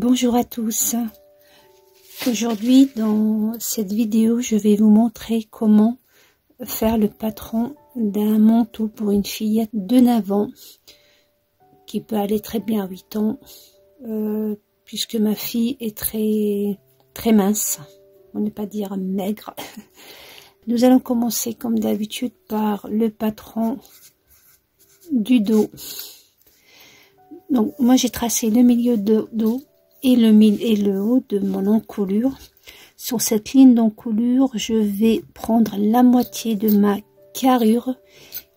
Bonjour à tous. Aujourd'hui dans cette vidéo je vais vous montrer comment faire le patron d'un manteau pour une fillette de 9 ans qui peut aller très bien à 8 ans puisque ma fille est très mince, on ne pas dire maigre. Nous allons commencer comme d'habitude par le patron du dos. Donc moi j'ai tracé le milieu de dos et le haut de mon encolure. Sur cette ligne d'encolure, je vais prendre la moitié de ma carrure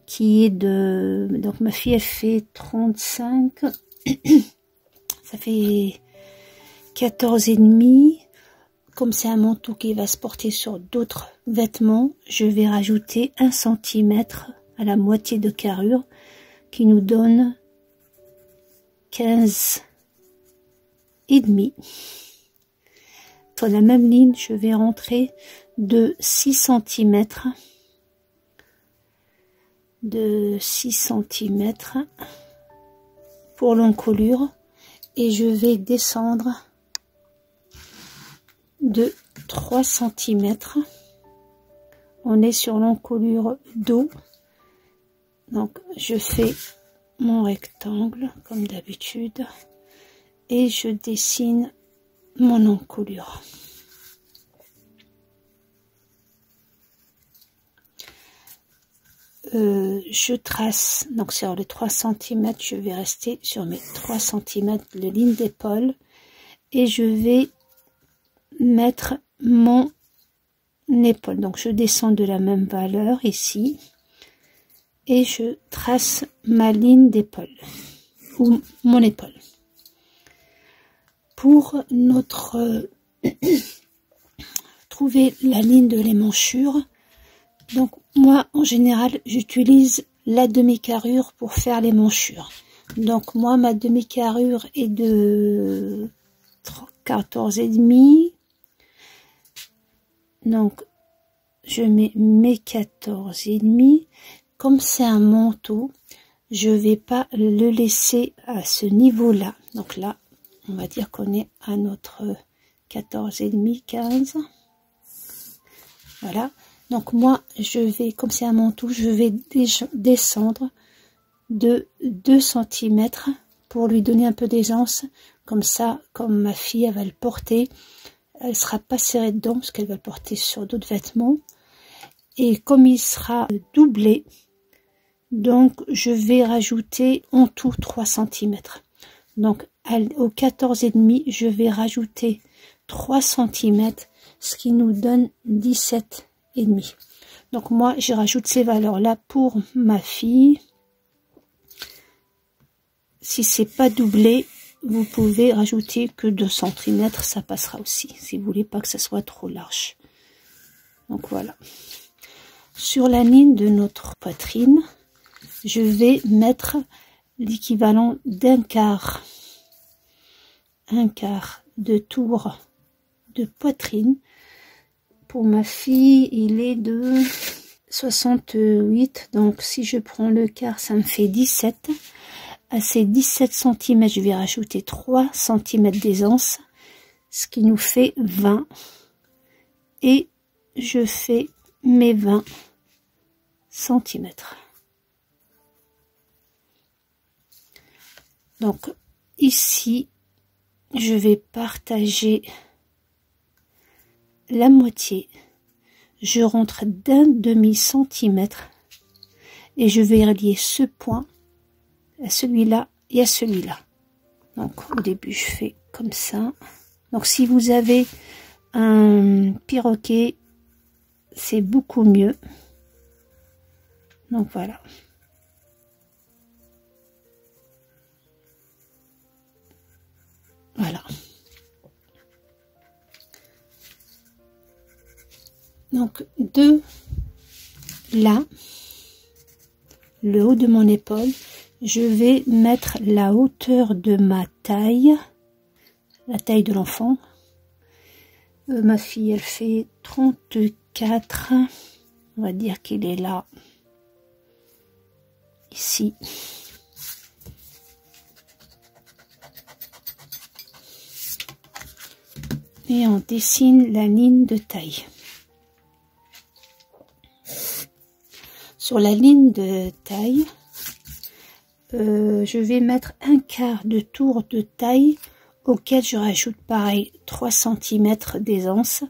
qui est de... Donc ma fille elle fait 35, ça fait 14 et demi. Comme c'est un manteau qui va se porter sur d'autres vêtements, je vais rajouter 1 cm à la moitié de carrure qui nous donne 15 et demi. Sur la même ligne, je vais rentrer de 6 cm pour l'encolure et je vais descendre de 3 cm. On est sur l'encolure dos, donc je fais mon rectangle comme d'habitude et je dessine mon encolure. Je trace donc sur les 3 cm, je vais rester sur mes 3 cm de ligne d'épaule et je vais mettre mon épaule. Donc je descends de la même valeur ici et je trace ma ligne d'épaule ou mon épaule. Pour notre trouver la ligne de l'émanchure, donc moi en général j'utilise la demi-carrure pour faire l'émanchure. Donc moi ma demi-carrure est de 14 et demi. Donc je mets mes 14 et demi. Comme c'est un manteau, je vais pas le laisser à ce niveau-là. Donc là, on va dire qu'on est à notre 14 et demi, 15. Voilà. Donc moi, je vais, comme c'est un manteau, je vais descendre de 2 cm pour lui donner un peu d'aisance. Comme ça, comme ma fille, elle va le porter, elle sera pas serrée dedans parce qu'elle va le porter sur d'autres vêtements. Et comme il sera doublé, donc je vais rajouter en tout 3 cm. Donc au 14 et demi, je vais rajouter 3 cm, ce qui nous donne 17 et demi. Donc moi je rajoute ces valeurs là pour ma fille. Si c'est pas doublé, vous pouvez rajouter que 2 cm, ça passera aussi si vous voulez pas que ça soit trop large. Donc voilà. Sur la ligne de notre poitrine, je vais mettre l'équivalent d'un quart de tour de poitrine. Pour ma fille, il est de 68, donc si je prends le quart, ça me fait 17. À ces 17 cm, je vais rajouter 3 cm d'aisance, ce qui nous fait 20. Et je fais mes 20 cm. Donc ici, je vais partager la moitié. Je rentre d'un demi-centimètre et je vais relier ce point à celui-là et à celui-là. Donc au début, je fais comme ça. Donc si vous avez un perroquet, c'est beaucoup mieux. Donc voilà. Voilà. Donc de là, le haut de mon épaule, je vais mettre la hauteur de ma taille, la taille de l'enfant. Ma fille, elle fait 34. On va dire qu'il est là, ici. et on dessine la ligne de taille. Sur la ligne de taille, je vais mettre un quart de tour de taille auquel je rajoute pareil 3 cm d'aisance.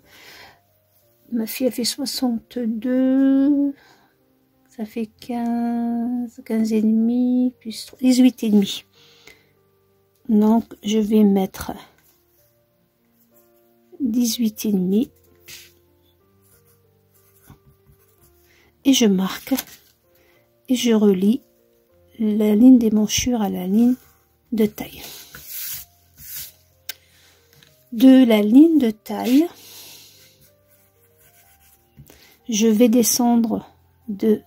Ma fille a fait 62, ça fait 15 et demi plus 18 et demi. Donc je vais mettre 18 et demi et je marque et je relie la ligne des manchures à la ligne de taille. De la ligne de taille, je vais descendre de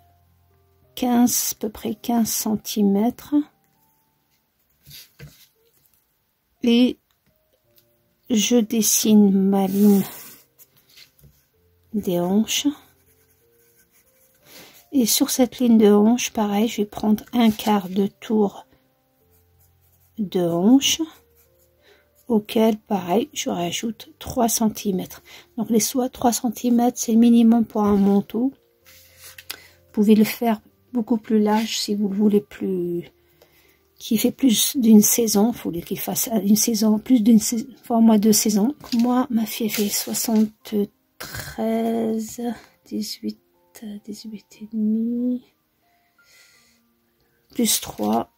15, à peu près 15 cm et je dessine ma ligne des hanches. Et sur cette ligne de hanche, pareil, je vais prendre un quart de tour de hanche, auquel, pareil, je rajoute 3 cm. Donc, les 3 cm, c'est le minimum pour un manteau. Vous pouvez le faire beaucoup plus large si vous voulez qui fait plus d'une saison. Il faut qu'il fasse une saison, plus d'une saison, enfin, moins 2 saisons. Moi, ma fille fait 73, 18 et demi plus 3,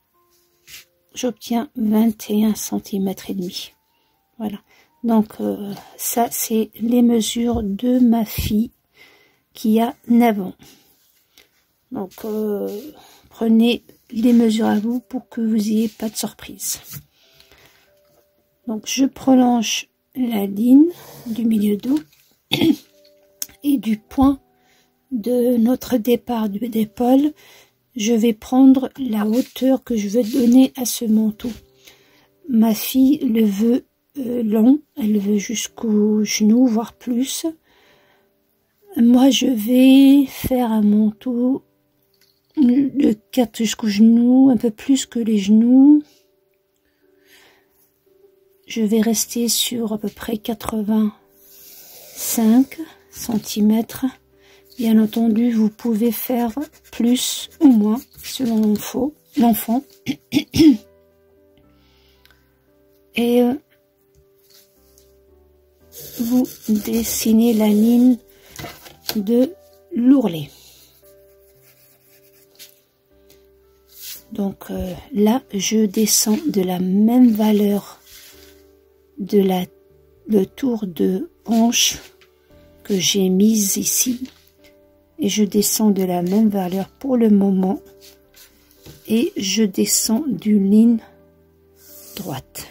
j'obtiens 21 cm et demi. Voilà, donc ça c'est les mesures de ma fille qui a 9 ans. Donc prenez les mesures à vous pour que vous n'ayez pas de surprise. Donc je prolonge la ligne du milieu dos et du point de notre départ d'épaule, je vais prendre la hauteur que je veux donner à ce manteau. Ma fille le veut long, elle le veut jusqu'au genou, voire plus. Moi, je vais faire un manteau de 4 jusqu'au genou, un peu plus que les genoux. Je vais rester sur à peu près 85 cm. Bien entendu, vous pouvez faire plus ou moins selon l'enfant. Et vous dessinez la ligne de l'ourlet. Donc là, je descends de la même valeur de le tour de hanche que j'ai mise ici. Et je descends de la même valeur pour le moment. Et je descends d'une ligne droite.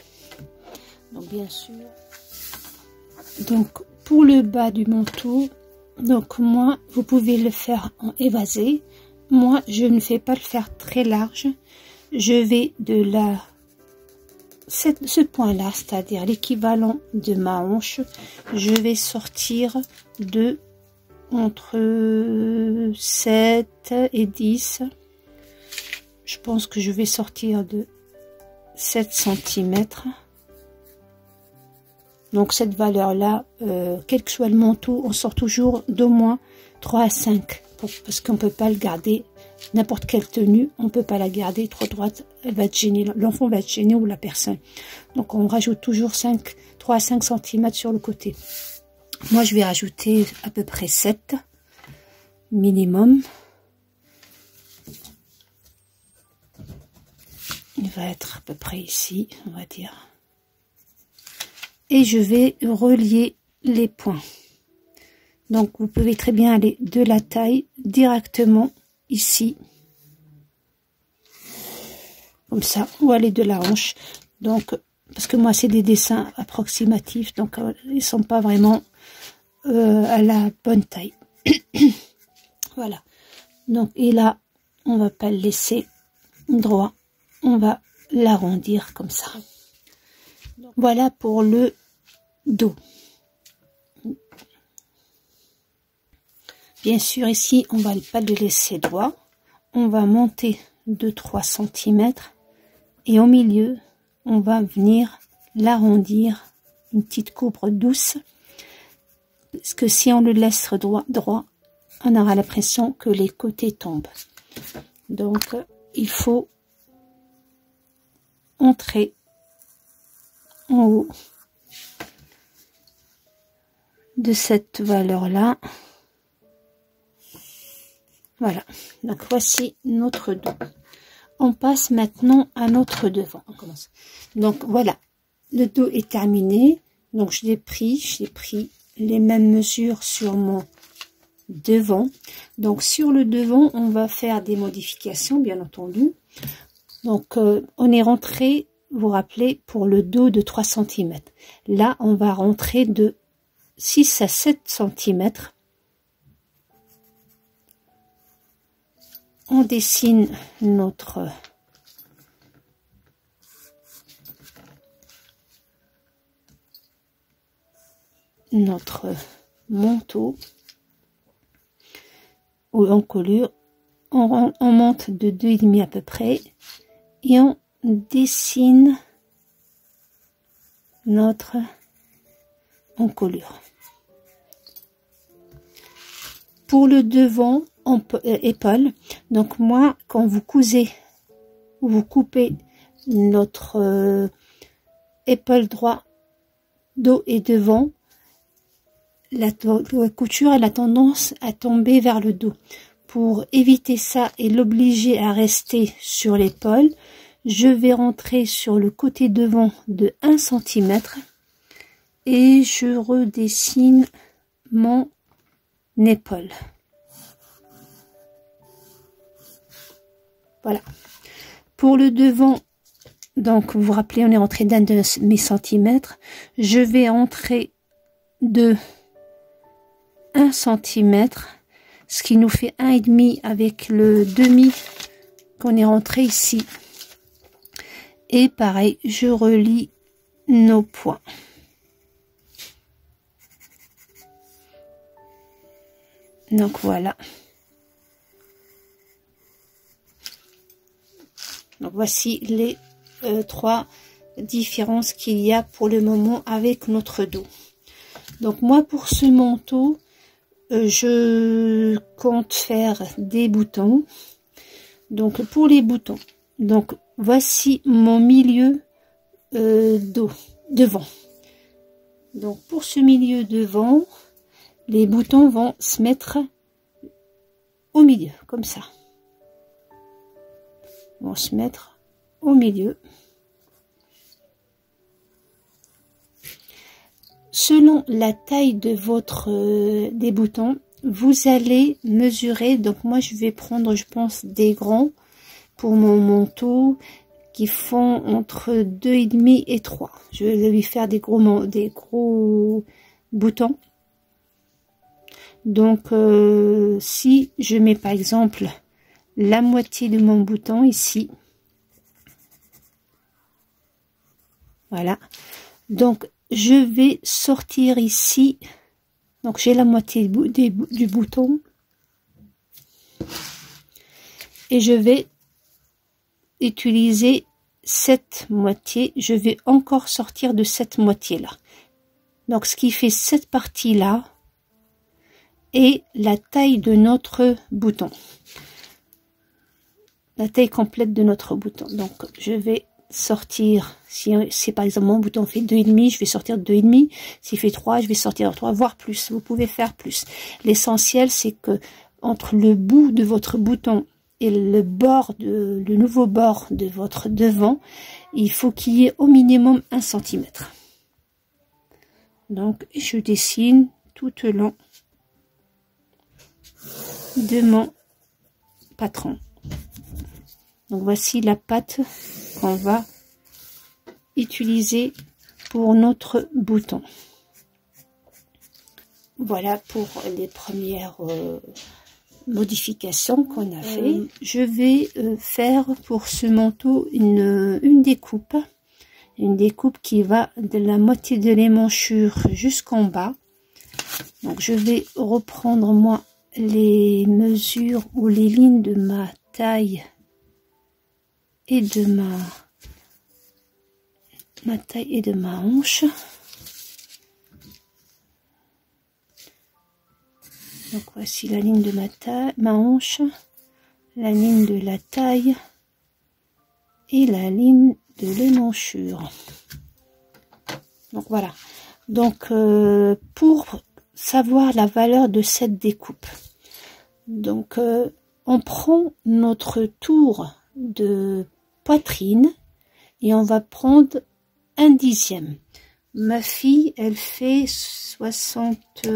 Donc bien sûr. Donc pour le bas du manteau, donc moi, vous pouvez le faire en évasé. Moi, je ne fais pas le faire très large. Je vais de ce point-là, c'est-à-dire l'équivalent de ma hanche, je vais sortir de entre 7 et 10. Je pense que je vais sortir de 7 cm. Donc cette valeur-là, quel que soit le manteau, on sort toujours d'au moins 3 à 5. Parce qu'on ne peut pas le garder, n'importe quelle tenue, on ne peut pas la garder trop droite, elle va être gênée, l'enfant va être gêné ou la personne. Donc on rajoute toujours 3 à 5 cm sur le côté. Moi je vais rajouter à peu près 7 minimum. Il va être à peu près ici, on va dire. Et je vais relier les points. Donc vous pouvez très bien aller de la taille directement ici, comme ça, ou aller de la hanche. Donc parce que moi c'est des dessins approximatifs, donc ils sont pas vraiment à la bonne taille. Voilà. Donc et là on va pas le laisser droit, on va l'arrondir comme ça. Voilà pour le dos. Bien sûr, ici, on va pas le laisser droit. On va monter de 3 cm et au milieu, on va venir l'arrondir une petite coupe douce. Parce que si on le laisse droit, on aura l'impression que les côtés tombent. Donc, il faut entrer en haut de cette valeur-là. Voilà. Donc, voici notre dos. On passe maintenant à notre devant. On commence. Donc, voilà. Le dos est terminé. Donc, je l'ai pris les mêmes mesures sur mon devant. Donc sur le devant on va faire des modifications bien entendu. Donc on est rentré, vous vous rappelez, pour le dos de 3 cm. Là on va rentrer de 6 à 7 cm. On dessine notre manteau ou encolure, on monte de 2,5 à peu près et on dessine notre encolure. Pour le devant, épaule, donc moi quand vous cousez ou vous coupez notre épaule droit, dos et devant, la couture elle a tendance à tomber vers le dos. Pour éviter ça et l'obliger à rester sur l'épaule, je vais rentrer sur le côté devant de 1 cm et je redessine mon épaule. Voilà. Pour le devant, donc vous vous rappelez, on est rentré d'un demi-centimètre. Je vais entrer de 1 cm, ce qui nous fait 1,5 avec le demi qu'on est rentré ici. Et pareil, je relie nos points. Donc voilà. Donc voici les 3 différences qu'il y a pour le moment avec notre dos. Donc moi pour ce manteau, je compte faire des boutons. Donc pour les boutons, donc voici mon milieu devant. Donc pour ce milieu devant, les boutons vont se mettre au milieu, comme ça. Ils vont se mettre au milieu. Selon la taille de votre des boutons, vous allez mesurer. Donc moi je vais prendre, je pense, des grands pour mon manteau qui font entre 2,5 et 3. Je vais lui faire des gros boutons. Donc si je mets par exemple la moitié de mon bouton ici, voilà, donc je vais sortir ici, donc j'ai la moitié du bouton et je vais utiliser cette moitié, je vais encore sortir de cette moitié là, donc ce qui fait cette partie là et la taille de notre bouton, la taille complète de notre bouton. Donc je vais sortir, si par exemple mon bouton fait 2,5, je vais sortir de 2,5, s'il fait 3, je vais sortir de 3, voire plus, vous pouvez faire plus. L'essentiel c'est que entre le bout de votre bouton et le nouveau bord de votre devant, il faut qu'il y ait au minimum 1 cm. Donc je dessine tout au long de mon patron. Donc voici la patte qu'on va utiliser pour notre bouton. Voilà pour les premières modifications qu'on a fait. Je vais faire pour ce manteau une découpe qui va de la moitié de l'émanchure jusqu'en bas. Donc je vais reprendre moi les mesures ou les lignes de ma taille et de ma taille et de ma hanche. Donc voici la ligne de ma hanche, la ligne de la taille et la ligne de l'émanchure. Donc voilà. Donc pour savoir la valeur de cette découpe, donc on prend notre tour de poitrine et on va prendre 1/10. Ma fille, elle fait 68,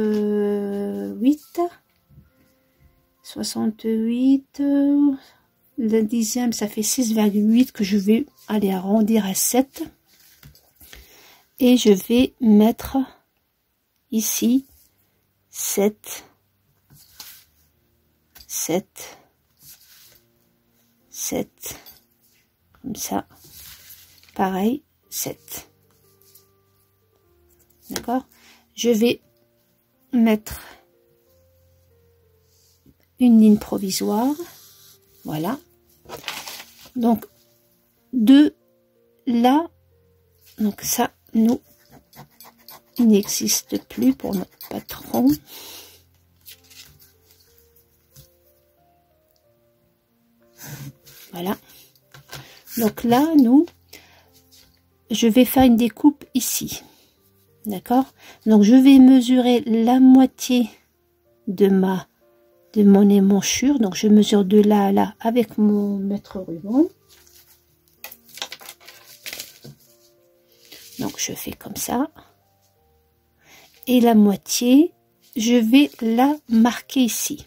le 10e, ça fait 6,8 que je vais aller arrondir à 7. Et je vais mettre ici 7, 7, 7, comme ça, pareil, 7. D'accord? Je vais mettre une ligne provisoire, voilà. Donc, de là, donc ça, nous, il n'existe plus pour notre patron. Voilà. Donc là, nous, je vais faire une découpe ici. D'accord? Donc je vais mesurer la moitié de mon émanchure. Donc je mesure de là à là avec mon mètre ruban. Donc je fais comme ça. Et la moitié, je vais la marquer ici.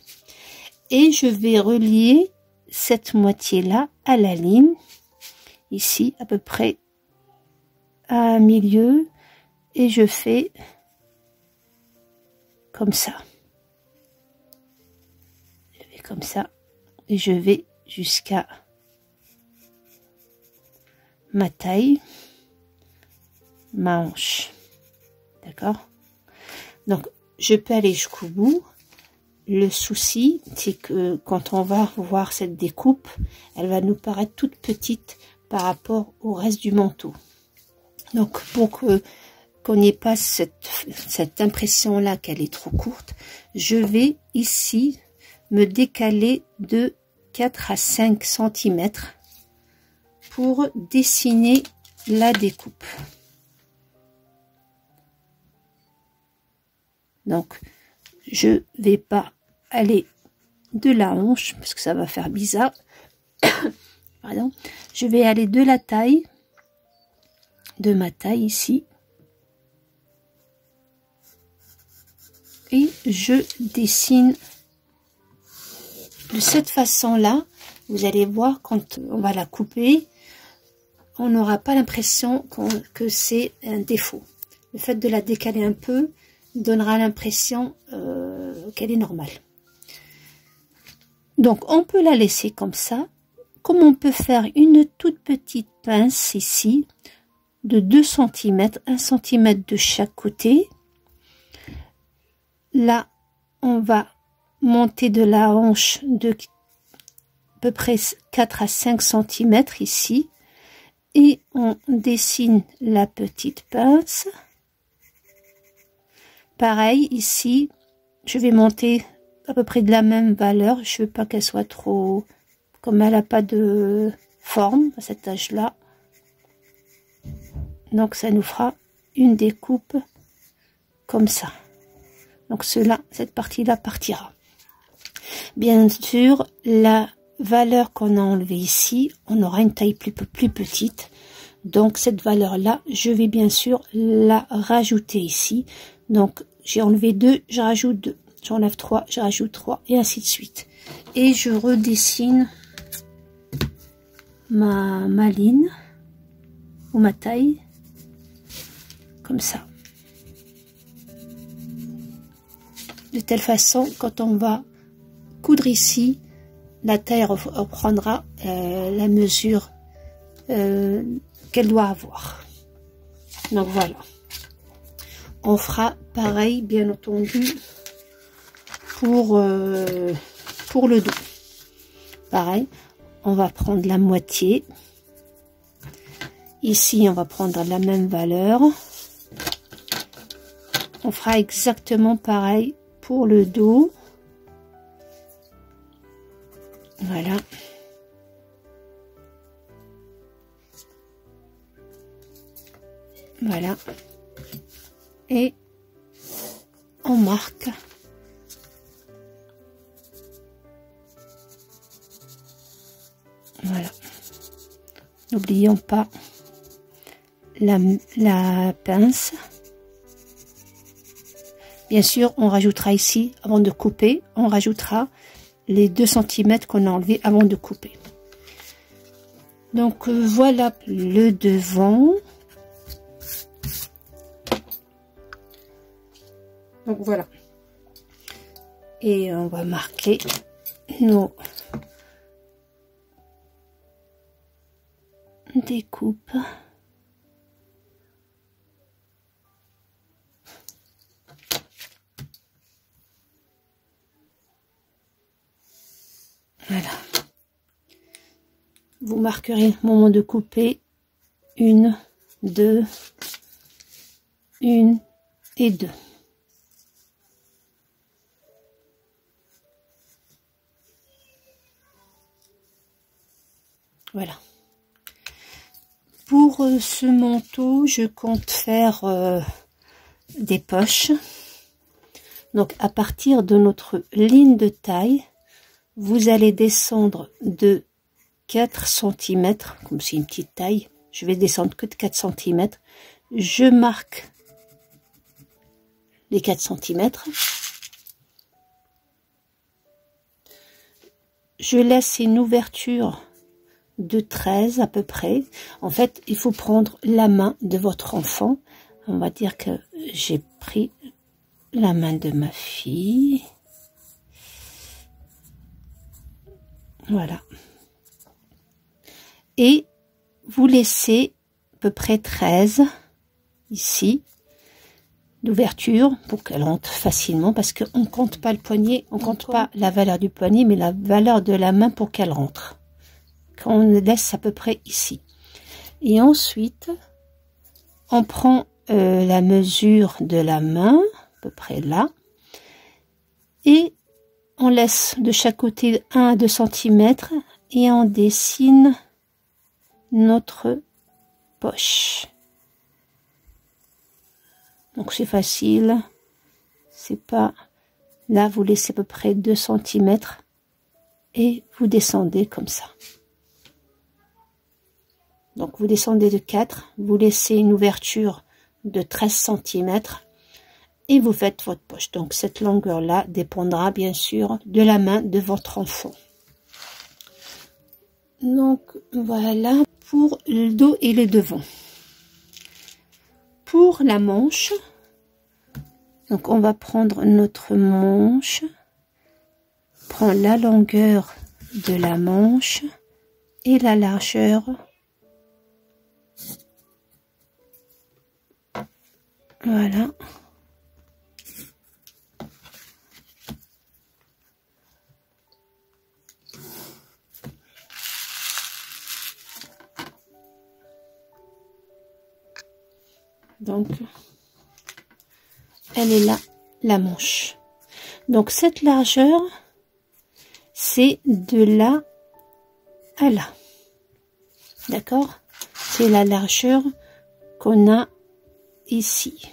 Et je vais relier cette moitié-là à la ligne. Ici, à peu près à milieu. Et je fais comme ça. Je fais comme ça. Et je vais jusqu'à ma taille, ma hanche. D'accord? Donc, je peux aller jusqu'au bout. Le souci, c'est que quand on va voir cette découpe, elle va nous paraître toute petite par rapport au reste du manteau. Donc, pour qu'on n'ait pas cette impression-là qu'elle est trop courte, je vais ici me décaler de 4 à 5 cm pour dessiner la découpe. Donc, je vais pas aller de la hanche, parce que ça va faire bizarre. Pardon. Je vais aller de la taille, de ma taille ici. Et je dessine de cette façon-là. Vous allez voir, quand on va la couper, on n'aura pas l'impression que c'est un défaut. Le fait de la décaler un peu donnera l'impression qu'elle est normale. Donc on peut la laisser comme ça, comme on peut faire une toute petite pince ici de 2 cm, 1 cm de chaque côté. Là on va monter de la hanche de à peu près 4 à 5 cm ici et on dessine la petite pince. Pareil ici, je vais monter à peu près de la même valeur. Je ne veux pas qu'elle soit trop, comme elle n'a pas de forme à cet âge-là. Donc ça nous fera une découpe comme ça. Donc cette partie-là partira. Bien sûr, la valeur qu'on a enlevée ici, on aura une taille plus petite. Donc cette valeur-là, je vais bien sûr la rajouter ici. Donc j'ai enlevé 2, je rajoute 2. J'enlève 3, je rajoute 3 et ainsi de suite. Et je redessine ma ligne ou ma taille comme ça. De telle façon, quand on va coudre ici, la taille reprendra la mesure qu'elle doit avoir. Donc voilà. On fera pareil, bien entendu, pour le dos. Pareil, on va prendre la moitié. Ici, on va prendre la même valeur. On fera exactement pareil pour le dos. Voilà. Voilà. Et on marque. Voilà. N'oublions pas la pince. Bien sûr, on rajoutera ici, avant de couper, on rajoutera les 2 cm qu'on a enlevé avant de couper. Donc voilà le devant. Donc voilà. Et on va marquer nos découpes. Voilà. Vous marquerez au moment de couper 1, 2, 1 et 2. Voilà. Pour ce manteau, je compte faire des poches. Donc à partir de notre ligne de taille, vous allez descendre de 4 cm, comme c'est une petite taille, je vais descendre que de 4 cm. Je marque les 4 cm. Je laisse une ouverture de 13 à peu près. En fait, il faut prendre la main de votre enfant. On va dire que j'ai pris la main de ma fille. Voilà. Et vous laissez à peu près 13 ici d'ouverture pour qu'elle rentre facilement, parce qu'on ne compte pas le poignet, on compte pas la valeur du poignet, mais la valeur de la main pour qu'elle rentre. Quand on laisse à peu près ici. Et ensuite, on prend la mesure de la main, à peu près là, et on laisse de chaque côté 1 à 2 cm et on dessine notre poche. Donc c'est facile, c'est pas... Là, vous laissez à peu près 2 cm et vous descendez comme ça. Donc vous descendez de 4, vous laissez une ouverture de 13 cm et vous faites votre poche. Donc cette longueur là dépendra bien sûr de la main de votre enfant. Donc voilà pour le dos et le devant. Pour la manche, donc on va prendre notre manche, prendre la longueur de la manche et la largeur. Voilà. Donc, elle est là, la manche. Donc, cette largeur, c'est de là à là. D'accord? C'est la largeur qu'on a ici.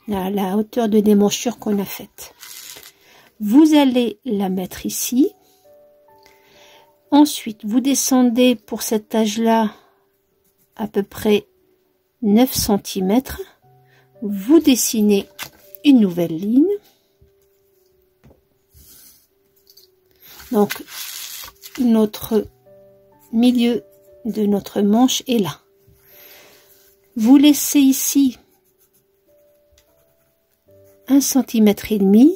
La hauteur de démanchure qu'on a faite. Vous allez la mettre ici. Ensuite, vous descendez pour cet âge-là à peu près 9 cm. Vous dessinez une nouvelle ligne. Donc, notre milieu de notre manche est là. Vous laissez ici 1,5 cm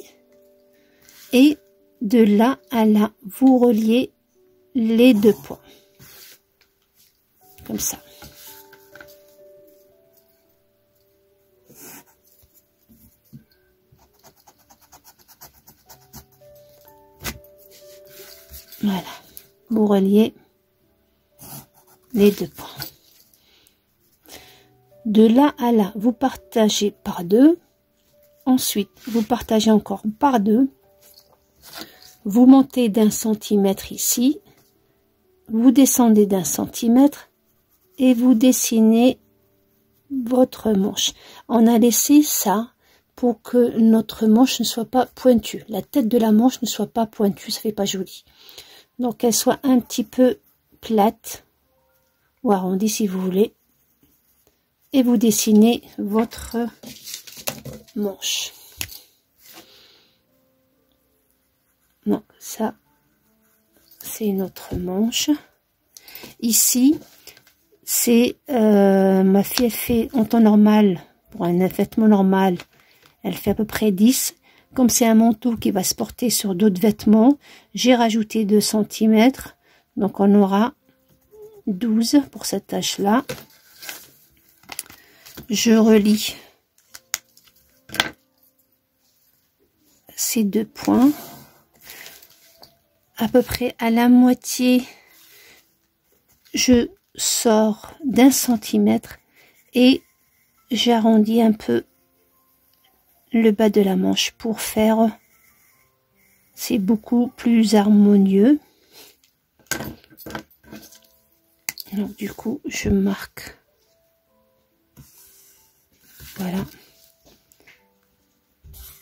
et de là à là, vous reliez les deux points. Comme ça. Voilà. Vous reliez les deux points. De là à là, vous partagez par deux. Ensuite, vous partagez encore par deux. vous montez d'1 centimètre ici, vous descendez d'1 centimètre et vous dessinez votre manche. On a laissé ça pour que notre manche ne soit pas pointue. La tête de la manche ne soit pas pointue, ça fait pas joli. Donc elle soit un petit peu plate ou arrondie si vous voulez. Et vous dessinez votre manche. Donc ça, c'est notre manche. Ici, c'est ma fille, elle fait en temps normal, pour un vêtement normal, elle fait à peu près 10. Comme c'est un manteau qui va se porter sur d'autres vêtements, j'ai rajouté 2 cm. Donc on aura 12 pour cette tâche-là. Je relie ces 2 points. À peu près à la moitié, je sors d'1 centimètre et j'arrondis un peu le bas de la manche pour faire, c'est beaucoup plus harmonieux. Donc du coup je marque, voilà,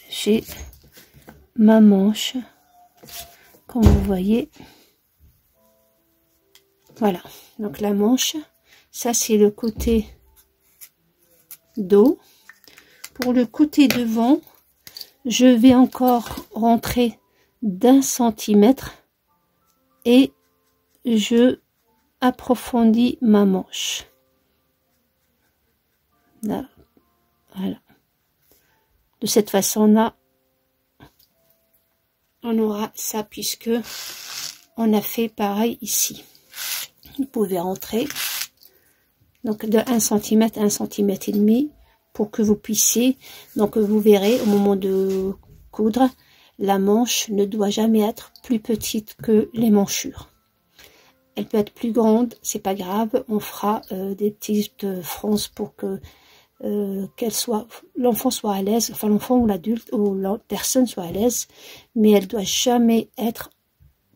j'ai ma manche comme vous voyez. Voilà, donc la manche, ça c'est le côté dos. Pour le côté devant, je vais encore rentrer d'1 centimètre et je approfondis ma manche. Là, voilà. De cette façon-là, on aura ça puisque on a fait pareil ici. Vous pouvez rentrer donc de 1 cm à 1 cm et demi pour que vous puissiez, donc vous verrez au moment de coudre, la manche ne doit jamais être plus petite que les manchures. Elle peut être plus grande, c'est pas grave, on fera des petites fronces pour que l'enfant soit à l'aise, enfin l'enfant ou l'adulte ou la personne soit à l'aise, mais elle doit jamais être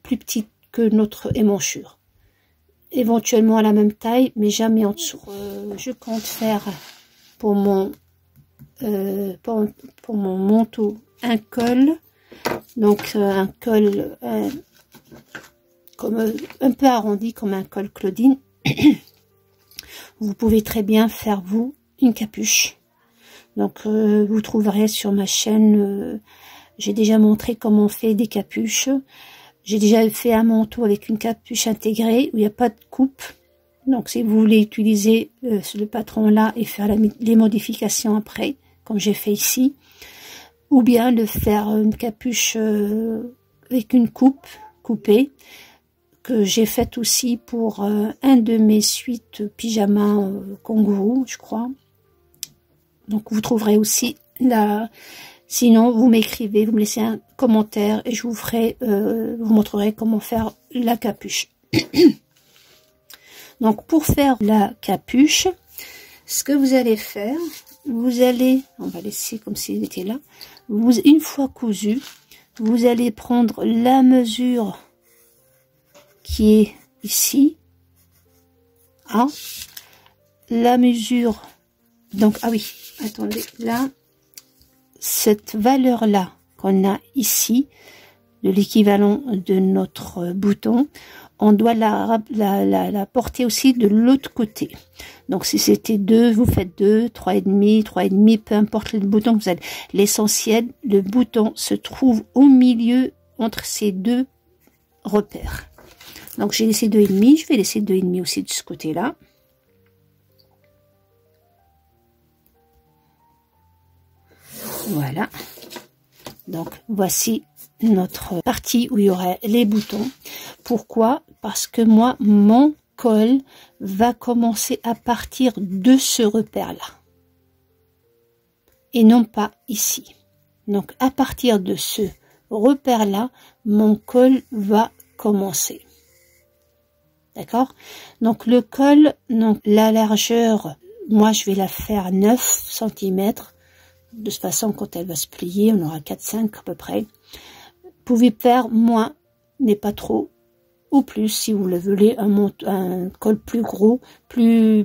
plus petite que notre émanchure. Éventuellement à la même taille, mais jamais en dessous. Je compte faire pour mon manteau un col, donc un col comme un peu arrondi comme un col Claudine. Vous pouvez très bien faire vous une capuche. Donc vous trouverez sur ma chaîne, j'ai déjà montré comment on fait des capuches. J'ai déjà fait un manteau avec une capuche intégrée où il n'y a pas de coupe. Donc si vous voulez utiliser le patron là et faire les modifications après, comme j'ai fait ici, ou bien le faire une capuche avec une coupe coupée, que j'ai faite aussi pour un de mes suites pyjama kangourou, je crois. Donc vous trouverez aussi la... Sinon, vous m'écrivez, vous me laissez un commentaire et je vous ferai, vous montrerai comment faire la capuche. Donc, pour faire la capuche, ce que vous allez faire, vous allez, on va laisser comme s'il était là, une fois cousu, vous allez prendre la mesure qui est ici, la mesure, donc, ah oui, attendez, là, cette valeur-là qu'on a ici, de l'équivalent de notre bouton, on doit la porter aussi de l'autre côté. Donc si c'était 2, vous faites 2, 3,5, peu importe le bouton que vous avez. L'essentiel, le bouton se trouve au milieu entre ces deux repères. Donc j'ai laissé 2,5, je vais laisser 2,5 aussi de ce côté-là. Voilà. Donc voici notre partie où il y aurait les boutons. Pourquoi? Parce que moi, mon col va commencer à partir de ce repère-là. Et non pas ici. Donc à partir de ce repère-là, mon col va commencer. D'accord? Donc le col, donc la largeur, moi je vais la faire 9 cm. De toute façon, quand elle va se plier, on aura 4-5 à peu près. pouvez faire moins, mais pas trop, ou plus si vous le voulez, un col plus gros,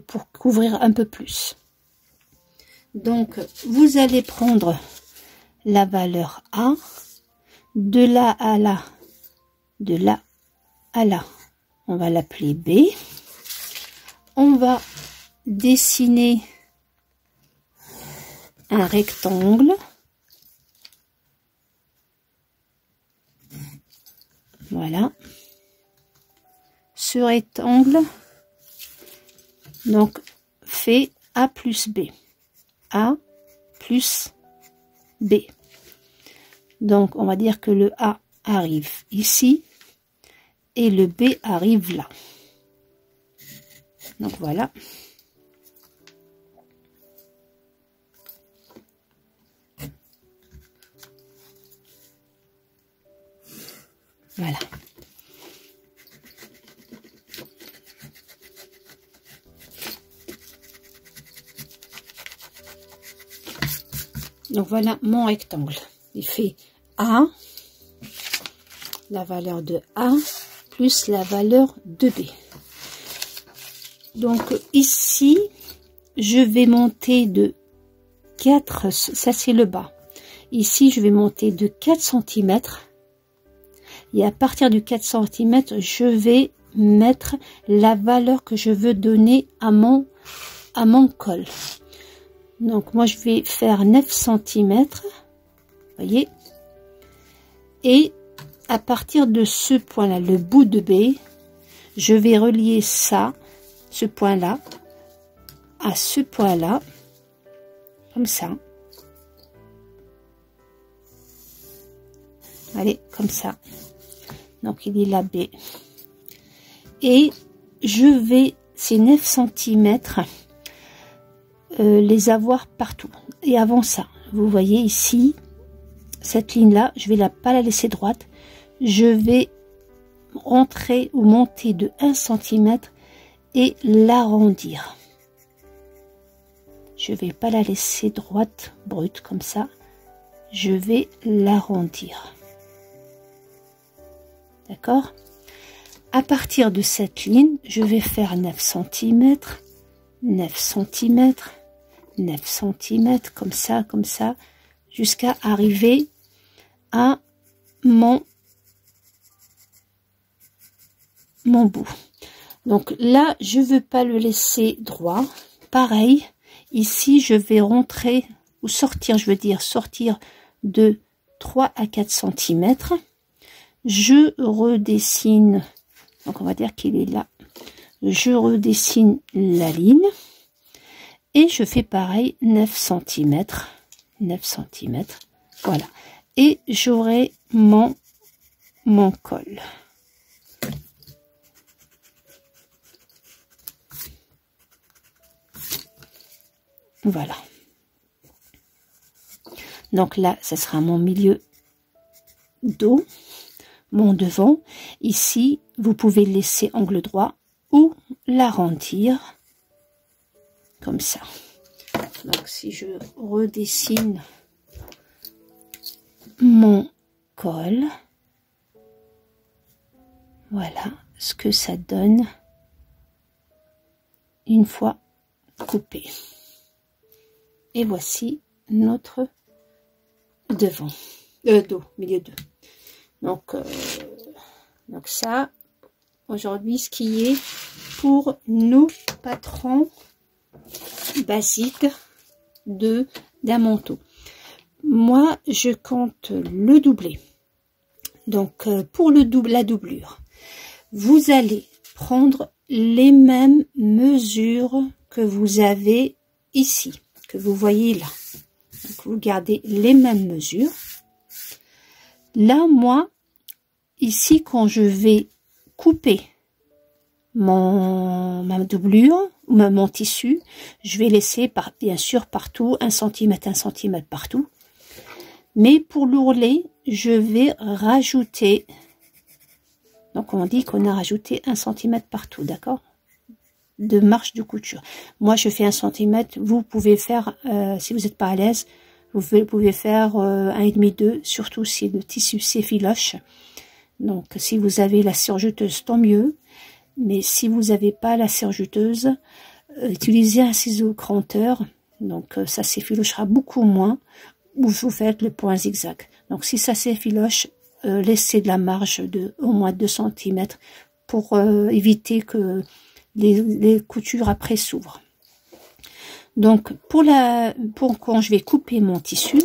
pour couvrir un peu plus. Donc, vous allez prendre la valeur A, de là à là, de là à là, on va l'appeler B. On va dessiner un rectangle. Voilà. Ce rectangle, donc, fait A plus B. A plus B. Donc, on va dire que le A arrive ici et le B arrive là. Donc, voilà. Voilà. Donc, voilà mon rectangle. Il fait A, la valeur de A, plus la valeur de B. Donc, ici, je vais monter de 4, ça c'est le bas. Ici, je vais monter de 4 cm. Et à partir du 4 cm, je vais mettre la valeur que je veux donner à mon col. Donc, moi, je vais faire 9 cm. Voyez. Et à partir de ce point-là, le bout de B, je vais relier ça, ce point-là, à ce point-là, comme ça. Allez, comme ça. Donc, il est là B. Et je vais, ces 9 cm, les avoir partout. Et avant ça, vous voyez ici, cette ligne-là, je vais pas la laisser droite. Je vais rentrer ou monter de 1 cm et l'arrondir. Je vais pas la laisser droite, brute, comme ça. Je vais l'arrondir. D'accord? À partir de cette ligne, je vais faire 9 cm, 9 cm, 9 cm, comme ça, jusqu'à arriver à mon bout. Donc là, je veux pas le laisser droit. Pareil, ici, je vais rentrer, ou sortir, je veux dire, sortir de 3 à 4 cm. Je redessine, donc on va dire qu'il est là. Je redessine la ligne. Et je fais pareil, 9 cm. 9 cm. Voilà. Et j'aurai mon col. Voilà. Donc là, ce sera mon milieu dos, mon devant. Ici, vous pouvez laisser angle droit ou l'arrondir comme ça. Donc si je redessine mon col, voilà ce que ça donne une fois coupé. Et voici notre devant, dos, milieu dos. Donc ça, aujourd'hui, ce qui est pour nos patrons basiques d'un manteau. Moi, je compte le doubler. Donc, pour la doublure, vous allez prendre les mêmes mesures que vous avez ici, que vous voyez là. Donc, vous gardez les mêmes mesures. Là, moi, ici, quand je vais couper ma doublure, mon tissu, je vais laisser bien sûr partout 1 cm, 1 cm partout. Mais pour l'ourlet, je vais rajouter, donc on dit qu'on a rajouté 1 cm partout, d'accord, de marge de couture. Moi, je fais 1 cm, vous pouvez faire, si vous n'êtes pas à l'aise, Vous pouvez faire 1,5-2, surtout si le tissu s'effiloche. Donc si vous avez la serre-juteuse, tant mieux. Mais si vous n'avez pas la serre-juteuse, utilisez un ciseau cranteur. Donc ça s'effilochera beaucoup moins. Ou vous faites le point zigzag. Donc si ça s'effiloche, laissez de la marge de au moins 2 cm pour éviter que les coutures après s'ouvrent. Donc pour quand je vais couper mon tissu,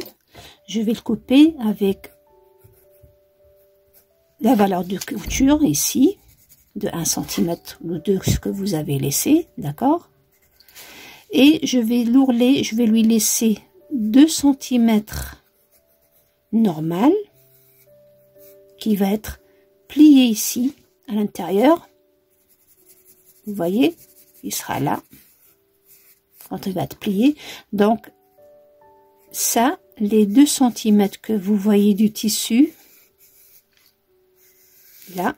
je vais le couper avec la valeur de couture ici, de 1 cm ou de ce que vous avez laissé, d'accord? Et je vais l'ourler, je vais lui laisser 2 cm normal, qui va être plié ici, à l'intérieur. Vous voyez, il sera là, quand il va être plié. Donc, ça, les 2 cm que vous voyez du tissu, là,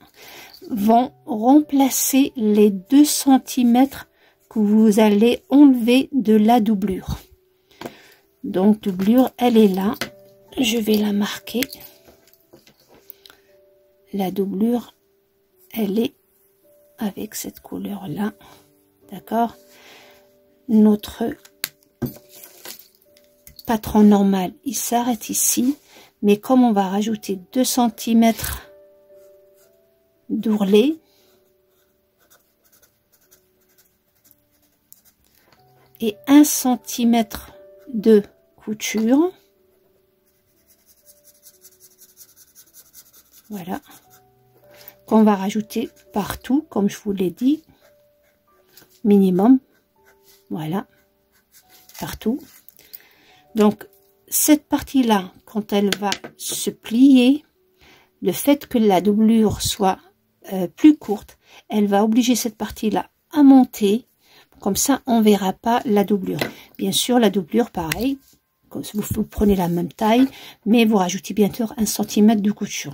vont remplacer les 2 cm que vous allez enlever de la doublure. Donc, doublure, elle est là. Je vais la marquer. La doublure, elle est avec cette couleur-là. D'accord? Notre patron normal, il s'arrête ici. Mais comme on va rajouter 2 cm d'ourlet, et 1 cm de couture, voilà, qu'on va rajouter partout, comme je vous l'ai dit, minimum, voilà, partout. Donc cette partie là, quand elle va se plier, le fait que la doublure soit plus courte, elle va obliger cette partie là à monter. Comme ça, on verra pas la doublure. Bien sûr, la doublure, pareil, vous prenez la même taille, mais vous rajoutez bien sûr 1 cm de couture.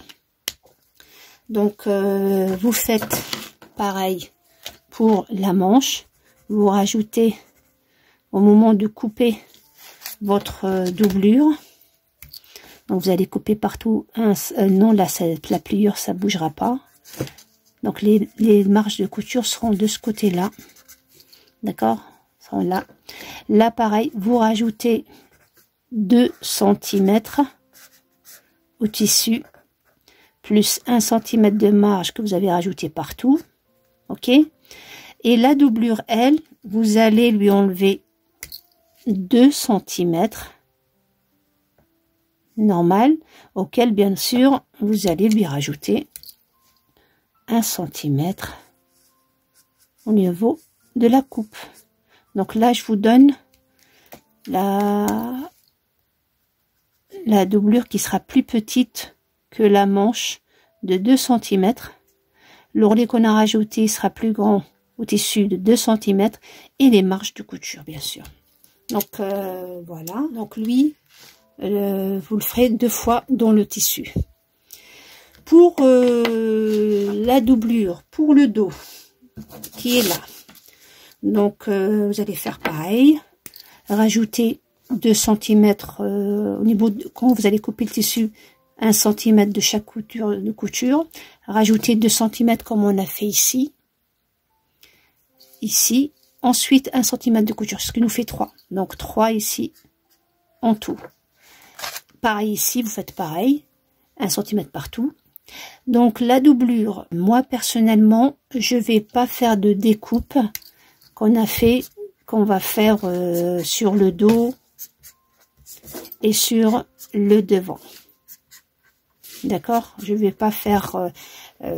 Donc, vous faites pareil pour la manche. Vous rajoutez, au moment de couper votre doublure, donc vous allez couper partout. Non, là, la pliure, ça bougera pas. Donc, les marges de couture seront de ce côté-là. D'accord, sont là. Là, pareil, vous rajoutez 2 cm au tissu, plus 1 cm de marge que vous avez rajouté partout. Ok. Et la doublure, elle, vous allez lui enlever 2 cm normal, auquel, bien sûr, vous allez lui rajouter 1 cm au niveau de la coupe. Donc là, je vous donne la doublure qui sera plus petite que la manche de 2 cm. L'ourlet qu'on a rajouté sera plus grand au tissu de 2 cm et les marges de couture, bien sûr. Donc voilà. Donc lui, vous le ferez 2 fois dans le tissu. Pour la doublure, pour le dos qui est là. Donc, vous allez faire pareil, rajouter 2 cm au niveau de, quand vous allez couper le tissu, 1 cm de chaque couture, rajouter 2 cm comme on a fait ici, ensuite 1 cm de couture, ce qui nous fait 3, donc 3 ici en tout. Pareil ici, vous faites pareil, 1 cm partout. Donc la doublure, moi personnellement, je vais pas faire de découpe qu'on va faire sur le dos et sur le devant. D'accord, je vais pas faire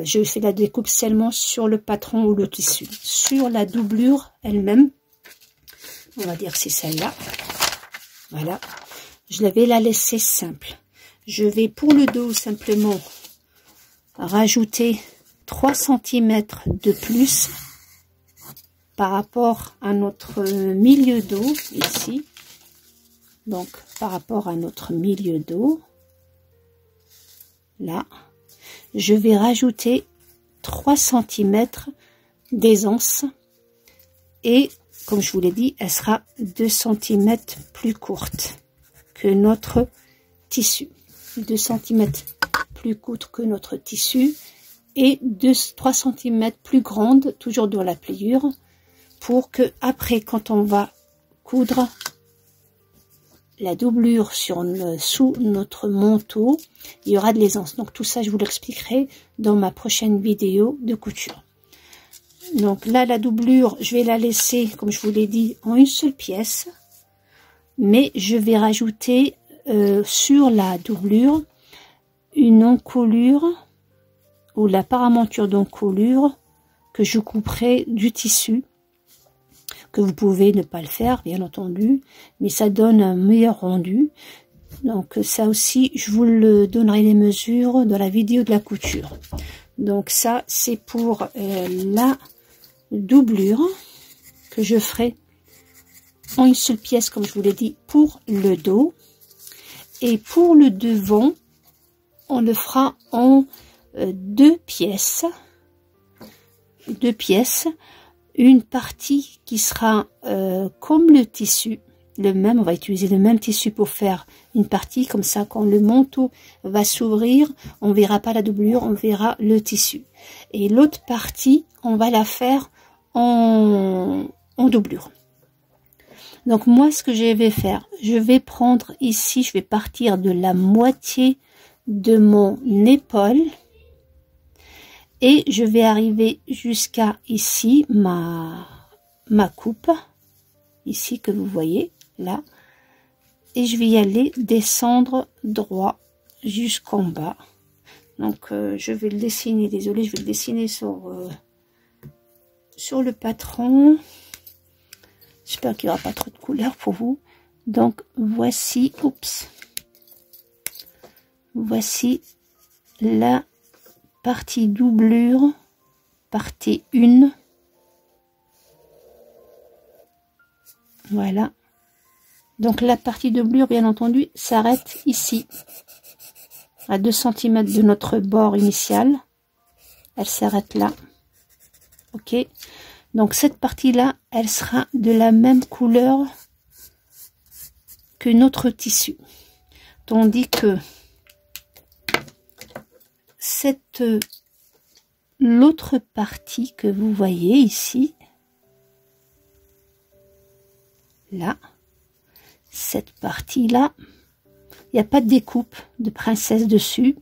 je fais la découpe seulement sur le patron ou le tissu. Sur la doublure elle-même, on va dire c'est celle-là, voilà, je vais la laisser simple. Je vais pour le dos simplement rajouter 3 cm de plus par rapport à notre milieu dos ici. Donc par rapport à notre milieu dos, là, je vais rajouter 3 cm d'aisance et comme je vous l'ai dit, elle sera 2 cm plus courte que notre tissu. 2 cm plus courte que notre tissu et 3 cm plus grande, toujours dans la pliure, pour que après, quand on va coudre la doublure sous notre manteau, il y aura de l'aisance. Donc tout ça, je vous l'expliquerai dans ma prochaine vidéo de couture. Donc là, la doublure, je vais la laisser, comme je vous l'ai dit, en une seule pièce. Mais je vais rajouter sur la doublure une encolure ou la paramonture d'encolure que je couperai du tissu, que vous pouvez ne pas le faire bien entendu, mais ça donne un meilleur rendu. Donc ça aussi, je vous le donnerai les mesures dans la vidéo de la couture. Donc ça, c'est pour la doublure que je ferai en une seule pièce, comme je vous l'ai dit, pour le dos. Et pour le devant, on le fera en 2 pièces. 2 pièces. Une partie qui sera comme le tissu, le même, on va utiliser le même tissu pour faire une partie, comme ça quand le manteau va s'ouvrir, on verra pas la doublure, on verra le tissu. Et l'autre partie, on va la faire en doublure. Donc moi, ce que je vais faire, je vais prendre ici, je vais partir de la moitié de mon épaule et je vais arriver jusqu'à ici, ma coupe, ici que vous voyez, là. Et je vais y aller descendre droit jusqu'en bas. Donc je vais le dessiner, désolé, je vais le dessiner sur le patron. J'espère qu'il n'y aura pas trop de couleurs pour vous. Donc voici, oups, voici la partie doublure, partie 1. Voilà. Donc la partie doublure, bien entendu, s'arrête ici, à 2 cm de notre bord initial. Elle s'arrête là. Ok. Donc cette partie-là, elle sera de la même couleur que notre tissu. Tandis que l'autre partie que vous voyez ici, là, cette partie-là, il n'y a pas de découpe de princesse dessus.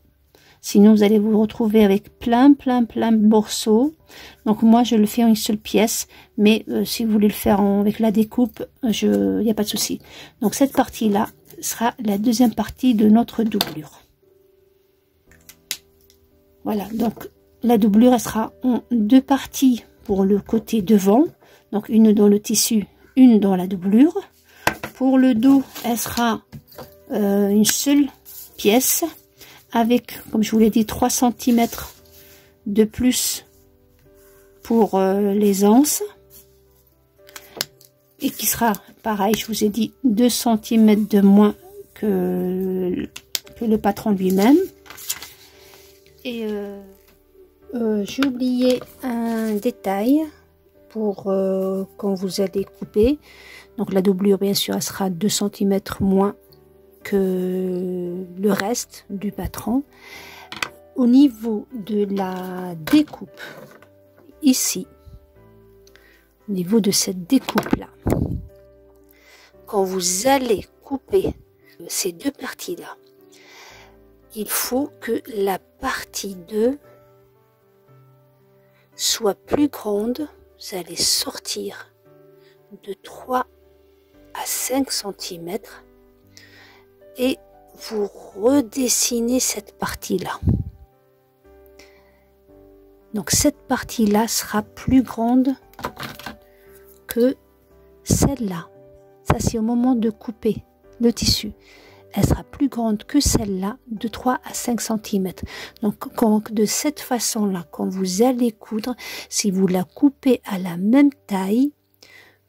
Sinon, vous allez vous retrouver avec plein de morceaux. Donc moi, je le fais en une seule pièce. Mais si vous voulez le faire avec la découpe, il n'y a pas de souci. Donc cette partie-là sera la deuxième partie de notre doublure. Voilà, donc la doublure, elle sera en 2 parties pour le côté devant. Donc une dans le tissu, une dans la doublure. Pour le dos, elle sera une seule pièce avec, comme je vous l'ai dit, 3 cm de plus pour les anses. Et qui sera, pareil, je vous ai dit, 2 cm de moins que le patron lui-même. Et j'ai oublié un détail pour quand vous allez couper. Donc la doublure, bien sûr, elle sera 2 cm moins que le reste du patron. Au niveau de la découpe, ici, au niveau de cette découpe-là, quand vous allez couper ces 2 parties-là, il faut que la partie 2 soit plus grande. Vous allez sortir de 3 à 5 cm et vous redessinez cette partie-là. Donc cette partie-là sera plus grande que celle-là. Ça, c'est au moment de couper le tissu. Elle sera plus grande que celle-là, de 3 à 5 cm. Donc de cette façon-là, quand vous allez coudre, si vous la coupez à la même taille,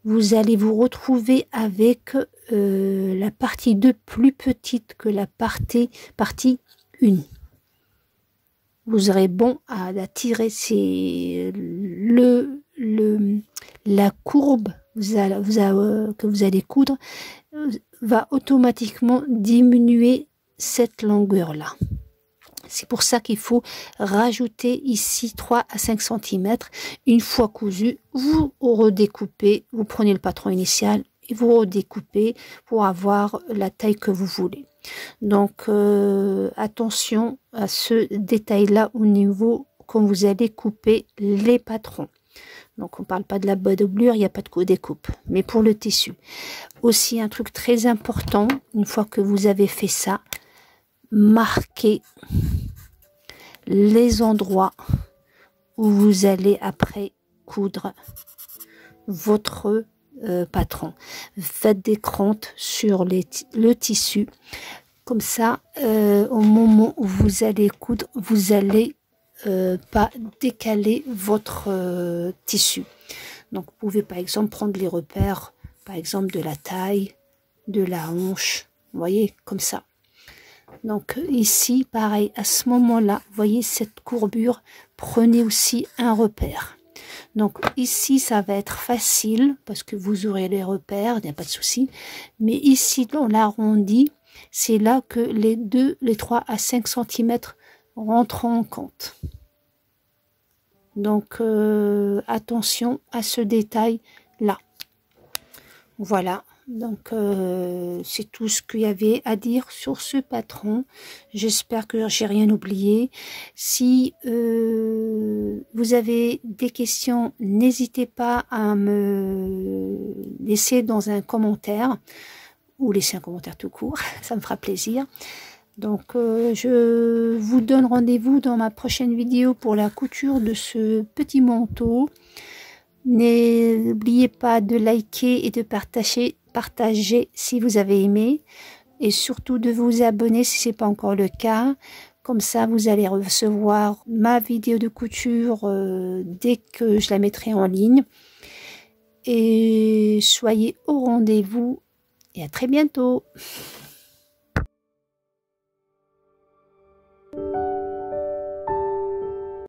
vous allez vous retrouver avec la partie 2 plus petite que la partie 1. Vous aurez bon à tirer la courbe, que vous allez coudre va automatiquement diminuer cette longueur-là. C'est pour ça qu'il faut rajouter ici 3 à 5 cm. Une fois cousu, vous redécoupez, vous prenez le patron initial et vous redécoupez pour avoir la taille que vous voulez. Donc, attention à ce détail-là au niveau quand vous allez couper les patrons. Donc, on ne parle pas de la doublure, il n'y a pas de découpe. Mais pour le tissu. Aussi, un truc très important, une fois que vous avez fait ça, marquez les endroits où vous allez après coudre votre patron. Faites des crantes sur le tissu. Comme ça, au moment où vous allez coudre, vous allez pas décaler votre tissu. Donc, vous pouvez par exemple prendre les repères, par exemple de la taille, de la hanche, vous voyez, comme ça. Donc ici, pareil, à ce moment-là, voyez cette courbure, prenez aussi un repère. Donc ici, ça va être facile parce que vous aurez les repères, il n'y a pas de souci. Mais ici, on l'arrondit, c'est là que les 3 à 5 cm rentrent en compte. Donc attention à ce détail-là. Voilà. Donc, c'est tout ce qu'il y avait à dire sur ce patron. J'espère que j'ai rien oublié. Si vous avez des questions, n'hésitez pas à me laisser dans un commentaire ou laisser un commentaire tout court. Ça me fera plaisir. Donc, je vous donne rendez-vous dans ma prochaine vidéo pour la couture de ce petit manteau. N'oubliez pas de liker et de partager si vous avez aimé et surtout de vous abonner si ce n'est pas encore le cas. Comme ça, vous allez recevoir ma vidéo de couture dès que je la mettrai en ligne. Et soyez au rendez-vous et à très bientôt.